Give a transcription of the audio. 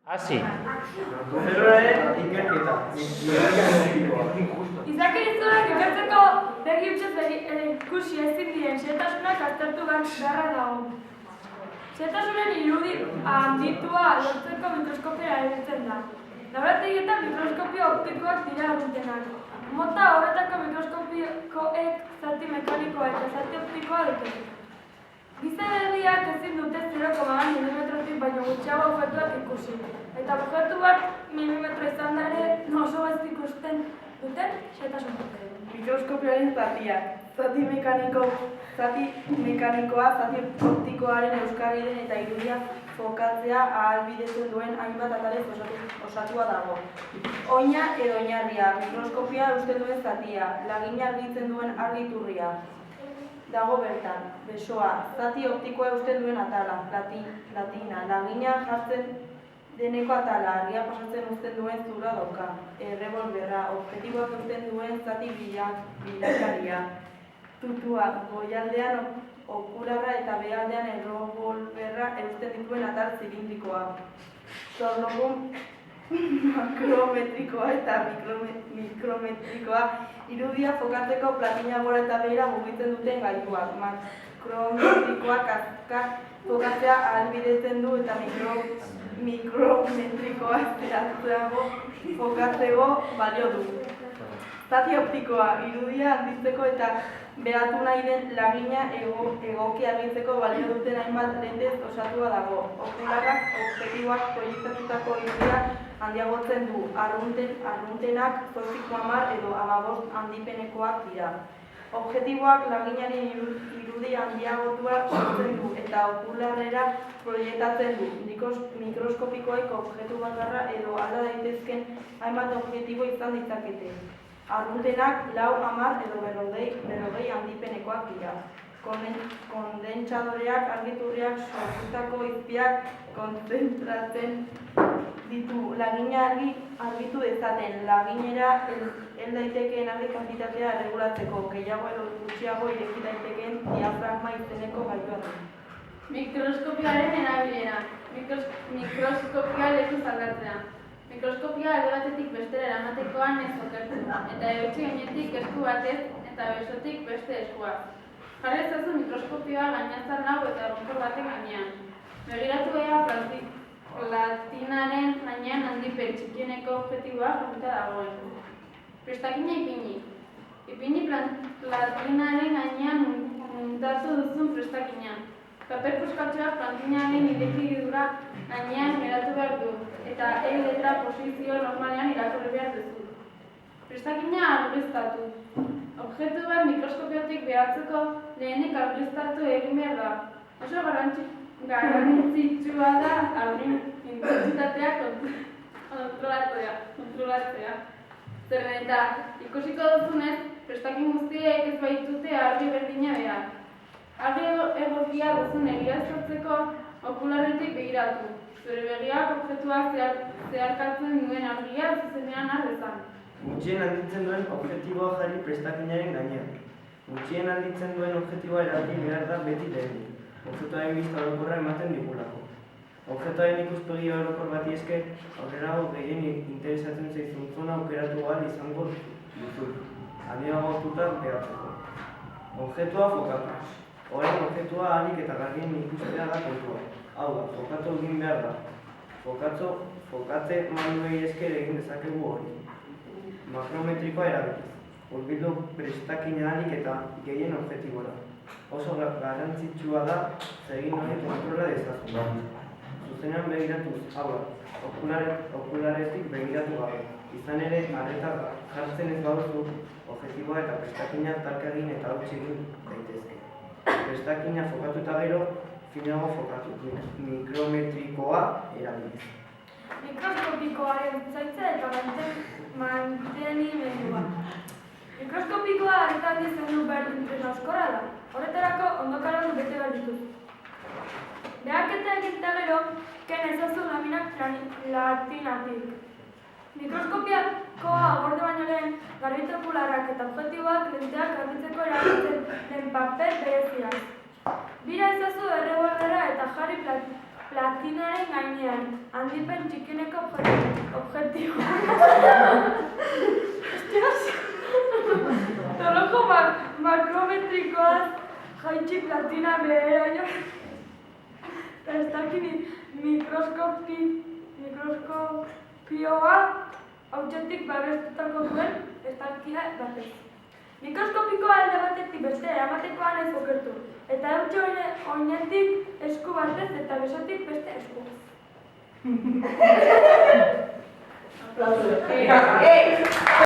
Hasi. Zeroaren ikerketa. Izakizunak ikertzeko begi hutsez ikusi ezin diren xehetasunak aztertu beharra dago. Xehetasunen irudi handitua lortzeko mikroskopioa erabiltzen da. Laborategietan mikroskopio optikoak dira egutenak. Mota horretako mikroskopioek zati mekanikoa eta zati optikoa dute. Giza begiak ezin dute 0,1 milimetrotik baino gutxiago objektuak ikusi. Eta objektu bat milimetro izan da ere oso gaizki ikusten duten xehetasunak. Mikroskopioaren zatiak. Zati mekanikoa, zati optikoaren euskadiren eta irudia fokatzea ahalbidetzen duen hainbat atalez osatua dago. Oina edo oinarria, mikroskopia eusten duen zatia, lagina argitzen duen argiturria. Dago bertan, besoa, zati optikoa eusten duen atala, latina, lagina jartzen deneko atala, argia pasatzen uzten duen zura dauka, errebolberra, objektiboak eusten duen zati bilakaria, tutua, goialdean okularra eta behaldean errebolberra eusten dituen atal zilindrikoa, zornogun makrometrikoa eta mikrometrikoa, irudia fokatzeko platina gora eta behera mugitzen duten gailuak. Makrometrikoak azkar fokatzea ahalbidetzen du eta mikrometrikoa zehatzago fokatzeko balio du. Zati optikoa, irudia handitzeko eta behatu nahi den lagina egoki argitzeko balio duten hainbat lentez osatua dago. Okularrak objektiboak proiektatutako irudia handiagotzen du, arruntenak 8,10 edo 15 handipenekoak dira. Objektiboak laginaren irudi handiagotua sortzen du eta okularrera proiektatzen du. Mikroskopikoek objektu bakarra edo alda daitezken hainbat objektibo izan ditzakete. Arruntenak 4, 10 edo 40 handipenekoak dira. Kondentsadoreak argiturriak sortutako izpiak kontzentratzen ditu. Lagina argitu dezaten, laginera hel daitekeen argi kantitatea erregulatzeko, gehiago edo gutxiago ireki daitekeen diafragma izeneko gailua du. Mikroskopioaren erabilera. Mikroskopioa lekuz aldatzea. Mikroskopioa alde batetik bestera eramatekoan ez okertzen da, eta eutsi gainetik esku batez eta besotik beste eskuaz. Jarri ezazu mikroskopioa gainazar lau eta erronkor baten gainean. Begiratu ea platinaren gainean handipen txikieneko objektiboa jarrita dagoen. Prestakina ipini. Ipini platinaren gainean muntatu duzun prestakina. Paper puskatxoa platinaren irekidura gainean geratu behar du, eta letra posizio normalean irakurri behar duzu. Prestakina argiztatu. Objektu bat mikroskopiotik behatzeko lehenik argiztatu egin behar da. Oso garrantzitsua da argin intentsitatea kontrolatzea. Zeren eta ikusiko duzunez, prestakin guztiek ez baitute argi berdina behar. Argi egokia duzun egiaztatzeko okularretik begiratu. Zure begiak objektuak zeharkatzen duen argia zuzenean har dezan. Gutxien handitzen duen objektiboa jarri prestakinaren gainean. Gutxien handitzen duen objektiboa erabili behar da beti lehenik. Objektuaren bizta orokorra ematen digulako. Objektuaren ikuspegi orokor bati esker, aurrerago gehien interesatzen zaizun zona aukeratu ahal izango duzu. Handiagotuta behatzeko. Objektua fokatu. Orain objektua ahalik eta garbien ikustea da kontua. Hau da, fokatu egin behar da. Fokatze manuei esker egin dezakegu hori. Makrometrikoa erabiliz. Hurbildu prestakina ahalik eta gehien objektibora. Oso garrantzitsua da zegin hori kontrola dezazun. Zuzenean begiratuz, hau da, okularetik begiratu gabe. Izan ere, arreta jartzen ez baduzu, objektiboa eta prestakina talka egin eta hautsi egin daitezke. Prestakina fokatu eta gero, finago fokatu, mikrometrikoa erabiliz. Mikroskopikoaren zaintza eta mantenimendua. Mikroskopikoa arretan zendu behar duten auskorra da. Horretarako ondokaron bete behar dituz. Behaketa egin gero, ken ezazu laminak latinatik. Mikroskopiakoa gorde baino lehen, garbite okularrak eta objektiboak lenteak garbitzeko erabiltzen den paper bereziak. Bira ezazu errebolbera eta jarri platinaren gainean, handipen txikieneko objektiboa. Toloko makrometrikoaz jaitsi platina beheraino. Eta ez dakini mikroskopioa hautsetik babestutako duen estalkia batez. Mikroskopikoa alde batetik beste eramatekoan ez okertu, eta eutxe oinetik esku batez eta besotik beste esku.